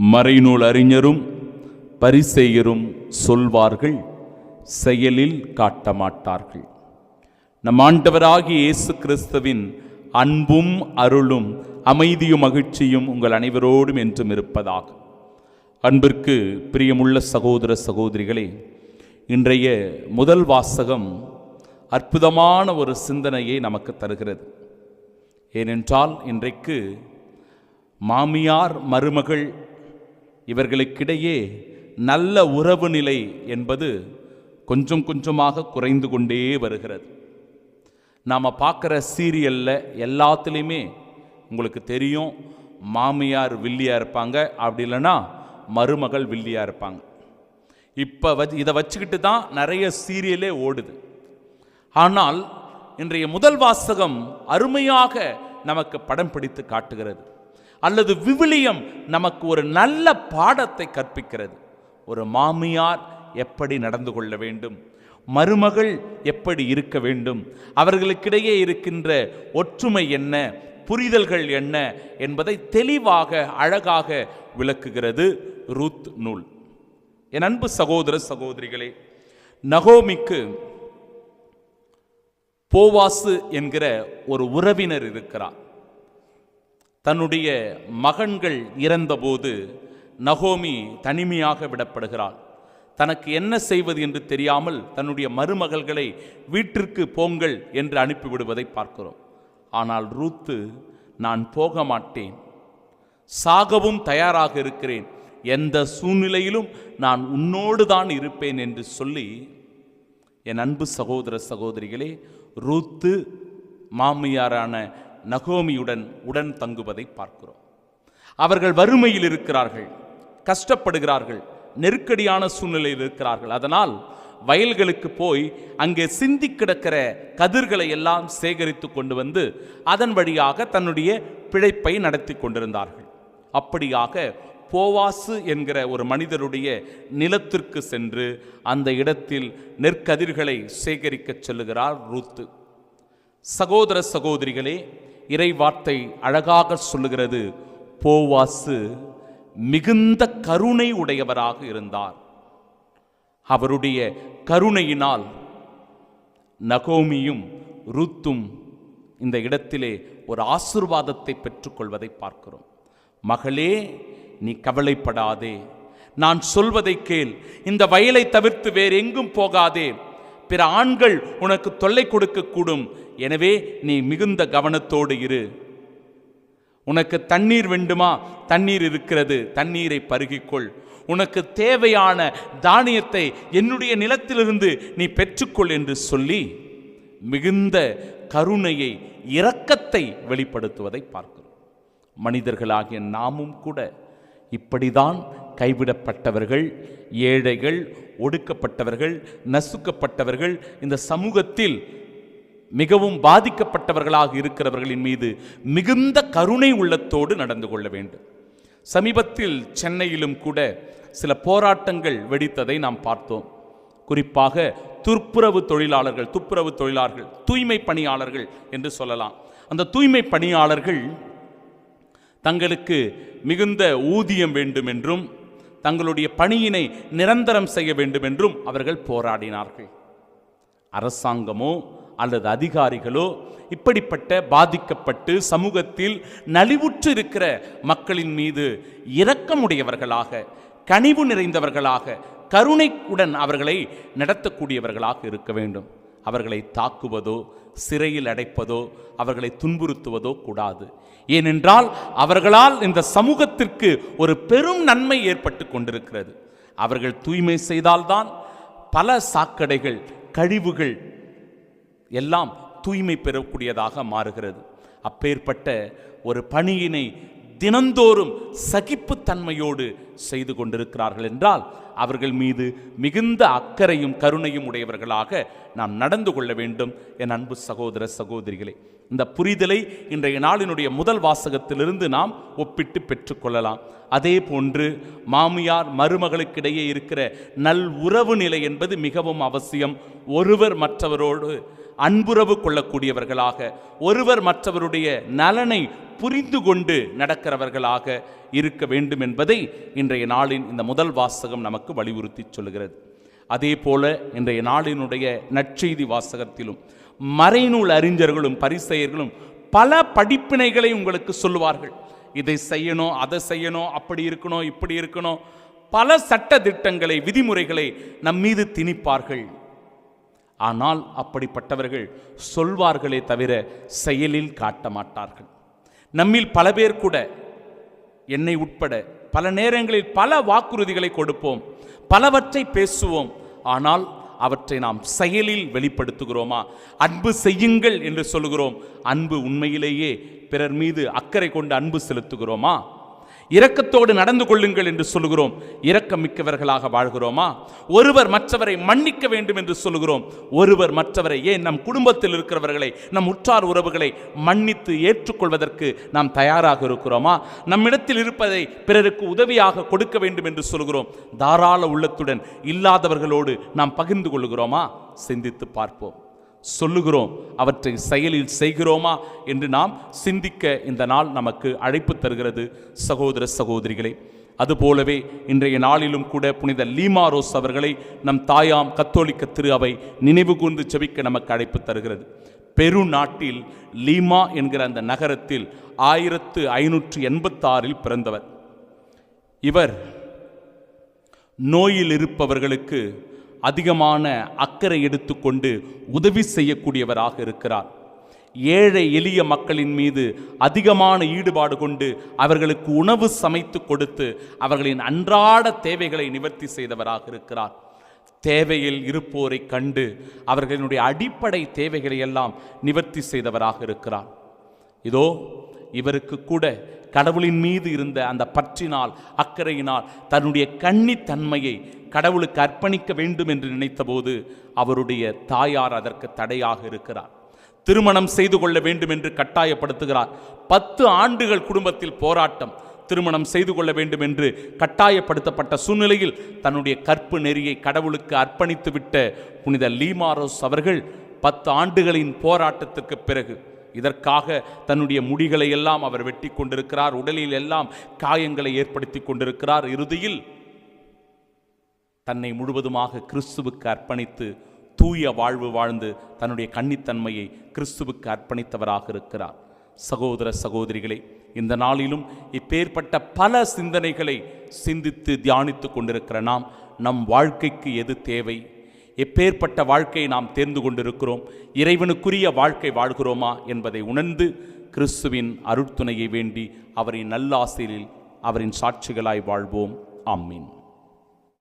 மறைநூல் அறிஞரும் பரிசேயரும் சொல்வார்கள், செயலில் காட்ட மாட்டார்கள். நம் ஆண்டவராகிய இயேசு கிறிஸ்துவின் அன்பும் அருளும் அமைதியும் மகிழ்ச்சியும் உங்கள் அனைவரோடும் என்றும் இருப்பதாக. அன்பிற்கு பிரியமுள்ள சகோதர சகோதரிகளே, இன்றைய முதல் வாசகம் அற்புதமான ஒரு சிந்தனையை நமக்கு தருகிறது. ஏனென்றால் இன்றைக்கு மாமியார் மருமகள் இவர்களுக்கிடையே நல்ல உறவு நிலை என்பது கொஞ்சம் கொஞ்சமாக குறைந்து கொண்டே வருகிறது. நாம் பார்க்குற சீரியலில் எல்லாத்துலேயுமே உங்களுக்கு தெரியும், மாமியார் வில்லியாக இருப்பாங்க, அப்படி இல்லைன்னா மருமகள் வில்லியாக இருப்பாங்க. இப்போ இதை வச்சுக்கிட்டு தான் நிறைய சீரியலே ஓடுது. ஆனால் இன்றைய முதல் வாசகம் அருமையாக நமக்கு படம் பிடித்து காட்டுகிறது, அல்லது விவிலியம் நமக்கு ஒரு நல்ல பாடத்தை கற்பிக்கிறது. ஒரு மாமியார் எப்படி நடந்து கொள்ள வேண்டும், மருமகள் எப்படி இருக்க வேண்டும், அவர்களுக்கிடையே இருக்கின்ற ஒற்றுமை என்ன, புரிதல்கள் என்ன என்பதை தெளிவாக அழகாக விளக்குகிறது ரூத் நூல். என் அன்பு சகோதர சகோதரிகளே, நகோமிக்கு போவாசு என்கிற ஒரு உறவினர் இருக்கிறார். தன்னுடைய மகன்கள் இறந்தபோது நகோமி தனிமையாக விடப்படுகிறாள். தனக்கு என்ன செய்வது என்று தெரியாமல் தன்னுடைய மருமகள்களை வீட்டிற்கு போங்கள் என்று அனுப்பிவிடுவதை பார்க்கிறோம். ஆனால் ரூத்து, நான் போக மாட்டேன், சாகவும் தயாராக இருக்கிறேன், எந்த சூழ்நிலையிலும் நான் உன்னோடு தான் இருப்பேன் என்று சொல்லி, என் அன்பு சகோதர சகோதரிகளே, ரூத்து மாமியாரான நகோமியுடன் உடன் தங்குவதை பார்க்கிறோம். அவர்கள் வறுமையில் இருக்கிறார்கள், கஷ்டப்படுகிறார்கள், நெருக்கடியான சூழ்நிலையில் இருக்கிறார்கள். அதனால் வயல்களுக்கு போய் அங்கே சிந்தி கிடக்கிற கதிர்களை எல்லாம் சேகரித்து கொண்டு வந்து அதன் வழியாக தன்னுடைய பிழைப்பை நடத்தி கொண்டிருந்தார்கள். அப்படியாக போவாசு என்கிற ஒரு மனிதருடைய நிலத்திற்கு சென்று அந்த இடத்தில் நெற்கதிர்களை சேகரிக்க செல்லுகிறார் ரூத்து. சகோதர சகோதரிகளே, இறை வார்த்தை அழகாக சொல்லுகிறது, போவாசு மிகுந்த கருணை உடையவராக இருந்தார். அவருடைய கருணையினால் நகோமியும் ரூத்தும் இந்த இடத்திலே ஒரு ஆசீர்வாதத்தை பெற்றுக்கொள்வதை பார்க்கிறோம். மகளே, நீ கவலைப்படாதே, நான் சொல்வதை கேள், இந்த வயலை தவிர்த்து வேறு எங்கும் போகாதே, பிற ஆண்கள் உனக்கு தொல்லை கொடுக்கக்கூடும், எனவே நீ மிகுந்த கவனத்தோடு இரு. உனக்கு தண்ணீர் வேண்டுமா? தண்ணீர் இருக்கிறது, தண்ணீரை பருகிக்கொள். உனக்கு தேவையான தானியத்தை என்னுடைய நிலத்திலிருந்து நீ பெற்றுக்கொள் என்று சொல்லி மிகுந்த கருணையை, இரக்கத்தை வெளிப்படுத்துவதை பார்க்கிறோம். மனிதர்களாகிய நாமும் கூட இப்படிதான் கைவிடப்பட்டவர்கள், ஏழைகள், ஒடுக்கப்பட்டவர்கள், நசுக்கப்பட்டவர்கள், இந்த சமூகத்தில் மிகவும் பாதிக்கப்பட்டவர்களாக இருக்கிறவர்களின் மீது மிகுந்த கருணை உள்ளத்தோடு நடந்து கொள்ள வேண்டும். சமீபத்தில் சென்னையிலும் கூட சில போராட்டங்கள் வெடித்ததை நாம் பார்த்தோம். குறிப்பாக துப்புரவு தொழிலாளர்கள், தூய்மை பணியாளர்கள் என்று சொல்லலாம். அந்த தூய்மை பணியாளர்கள் தங்களுக்கு மிகுந்த ஊதியம் வேண்டும் என்றும் தங்களுடைய பணியினை நிரந்தரம் செய்ய வேண்டும் என்றும் அவர்கள் போராடினார்கள். அரசாங்கமோ அல்லது அதிகாரிகளோ இப்படிப்பட்ட பாதிக்கப்பட்டு சமூகத்தில் நலிவுற்று இருக்கிற மக்களின் மீது இரக்கமுடையவர்களாக, கனிவு நிறைந்தவர்களாக, கருணையுடன் அவர்களை நடத்தக்கூடியவர்களாக இருக்க வேண்டும். அவர்களை தாக்குவதோ, சிறையில் அடைப்பதோ, அவர்களை துன்புறுத்துவதோ கூடாது. ஏனென்றால் அவர்களால் இந்த சமூகத்திற்கு ஒரு பெரும் நன்மை ஏற்பட்டு கொண்டிருக்கிறது. அவர்கள் தூய்மை செய்தால்தான் பல சாக்கடைகள், கழிவுகள் எல்லாம் தூய்மை பெறக்கூடியதாக மாறுகிறது. அப்பேற்பட்ட ஒரு பணியினை தினந்தோறும் சகிப்புத்தன்மையோடு செய்து கொண்டிருக்கிறார்கள் என்றால் அவர்கள் மீது மிகுந்த அக்கறையும் கருணையும் உடையவர்களாக நாம் நடந்து கொள்ள வேண்டும். என் அன்பு சகோதர சகோதரிகளே, இந்த புரிதலை இன்றைய நாளினுடைய முதல் வாசகத்திலிருந்து நாம் ஒப்பிட்டு பெற்றுக்கொள்ளலாம். அதே போன்று மாமியார் மருமகளுக்கிடையே இருக்கிற நல் உறவு நிலை என்பது மிகவும் அவசியம். ஒருவர் மற்றவரோடு அன்புறவு கொள்ளக்கூடியவர்களாக, ஒருவர் மற்றவருடைய நலனை புரிந்து கொண்டு நடக்கிறவர்களாக இருக்க வேண்டும் என்பதை இன்றைய நாளின் இந்த முதல் வாசகம் நமக்கு வலியுறுத்தி சொல்கிறது. அதே போல இன்றைய நாளினுடைய நற்செய்தி வாசகத்திலும் மறைநூல் அறிஞர்களும் பரிசேயர்களும் பல படிப்பினைகளை உங்களுக்கு சொல்லுவார்கள். இதை செய்யணும், அதை செய்யணும், அப்படி இருக்கணும், இப்படி இருக்கணும், பல சட்ட திட்டங்களை விதிமுறைகளை நம் மீது திணிப்பார்கள். ஆனால் அப்படிப்பட்டவர்கள் சொல்வார்களே தவிர செயலில் காட்ட மாட்டார்கள். நம்மில் பல பேர் கூட, என்னை உட்பட, பல நேரங்களில் பல வாக்குறுதிகளை கொடுப்போம், பலவற்றை பேசுவோம். ஆனால் அவற்றை நாம் செயலில் வெளிப்படுத்துகிறோமா? அன்பு செய்யுங்கள் என்று சொல்லுகிறோம், அன்பு உண்மையிலேயே பிறர் மீது அக்கறை கொண்டு அன்பு செலுத்துகிறோமா? இரக்கத்தோடு நடந்து கொள்ளுங்கள் என்று சொல்லுகிறோம், இரக்கம் மிக்கவர்களாக வாழ்கிறோமா? ஒருவர் மற்றவரை மன்னிக்க வேண்டும் என்று சொல்லுகிறோம், ஒருவர் மற்றவரை, ஏன் நம் குடும்பத்தில் இருக்கிறவர்களை, நம் உற்றார் உறவுகளை மன்னித்து ஏற்றுக்கொள்வதற்கு நாம் தயாராக இருக்கிறோமா? நம்மிடத்தில் இருப்பதை பிறருக்கு உதவியாக கொடுக்க வேண்டும் என்று சொல்லுகிறோம், தாராள உள்ளத்துடன் இல்லாதவர்களோடு நாம் பகிர்ந்து கொள்கிறோமா? சிந்தித்து பார்ப்போம். சொல்லுகிறோம், அவற்றை செயலில் செய்கிறோமா என்று நாம் சிந்திக்க இந்த நாள் நமக்கு அழைப்பு தருகிறது. சகோதர சகோதரிகளே, அதுபோலவே இன்றைய நாளிலும் கூட புனித லீமாரோஸ் அவர்களை நம் தாயாம் கத்தோலிக்க திரு அவை நினைவு கூர்ந்து செபிக்க நமக்கு அழைப்பு தருகிறது. பெரு நாட்டில் லீமா என்கிற அந்த நகரத்தில் 1586 பிறந்தவர். இவர் நோயில் இருப்பவர்களுக்கு அதிகமான அக்கறை எடுத்துக்கொண்டு உதவி செய்யக்கூடியவராக இருக்கிறார். ஏழை எளிய மக்களின் மீது அதிகமான ஈடுபாடு கொண்டு அவர்களுக்கு உணவு சமைத்து கொடுத்து அவர்களின் அன்றாட தேவைகளை நிவர்த்தி செய்தவராக இருக்கிறார். தேவையில் இருப்போரை கண்டு அவர்களினுடைய அடிப்படை தேவைகளை எல்லாம் நிவர்த்தி செய்தவராக இருக்கிறார். இதோ இவருக்கு கூட கடவுளின் மீது இருந்த அந்த பற்றினால், அக்கறையினால் தன்னுடைய கன்னித்தன்மையை கடவுளுக்கு அர்ப்பணிக்க வேண்டும் என்று நினைத்தபோது அவருடைய தாயார் அதற்கு தடையாக இருக்கிறார். திருமணம் செய்து கொள்ள வேண்டும் என்று கட்டாயப்படுத்துகிறார். 10 ஆண்டுகள் குடும்பத்தில் போராட்டம். திருமணம் செய்து கொள்ள வேண்டும் என்று கட்டாயப்படுத்தப்பட்ட சூழ்நிலையில் தன்னுடைய கற்பு நெறியை கடவுளுக்கு அர்ப்பணித்து விட்ட புனித லீமாரோஸ் அவர்கள் 10 ஆண்டுகளின் போராட்டத்திற்கு பிறகு இதற்காக தன்னுடைய முடிகளை எல்லாம் அவர் வெட்டி கொண்டிருக்கிறார், உடலில் எல்லாம் காயங்களை ஏற்படுத்தி கொண்டிருக்கிறார். இறுதியில் தன்னை முழுவதுமாக கிறிஸ்துவுக்கு அர்ப்பணித்து தூய வாழ்வு வாழ்ந்து தன்னுடைய கன்னித்தன்மையை கிறிஸ்துவுக்கு அர்ப்பணித்தவராக இருக்கிறார். சகோதர சகோதரிகளே, இந்த நாளிலும் இப்பேற்பட்ட பல சிந்தனைகளை சிந்தித்து தியானித்து கொண்டிருக்கிற நாம், நம் வாழ்க்கைக்கு எது தேவை, எப்பேற்பட்ட வாழ்க்கையை நாம் தேர்ந்து கொண்டிருக்கிறோம், இறைவனுக்குரிய வாழ்க்கை வாழ்கிறோமா என்பதை உணர்ந்து கிறிஸ்துவின் அருட்துணையை வேண்டி அவரின் நல்லாசிரில் அவரின் சாட்சிகளாய் வாழ்வோம். ஆமீன்.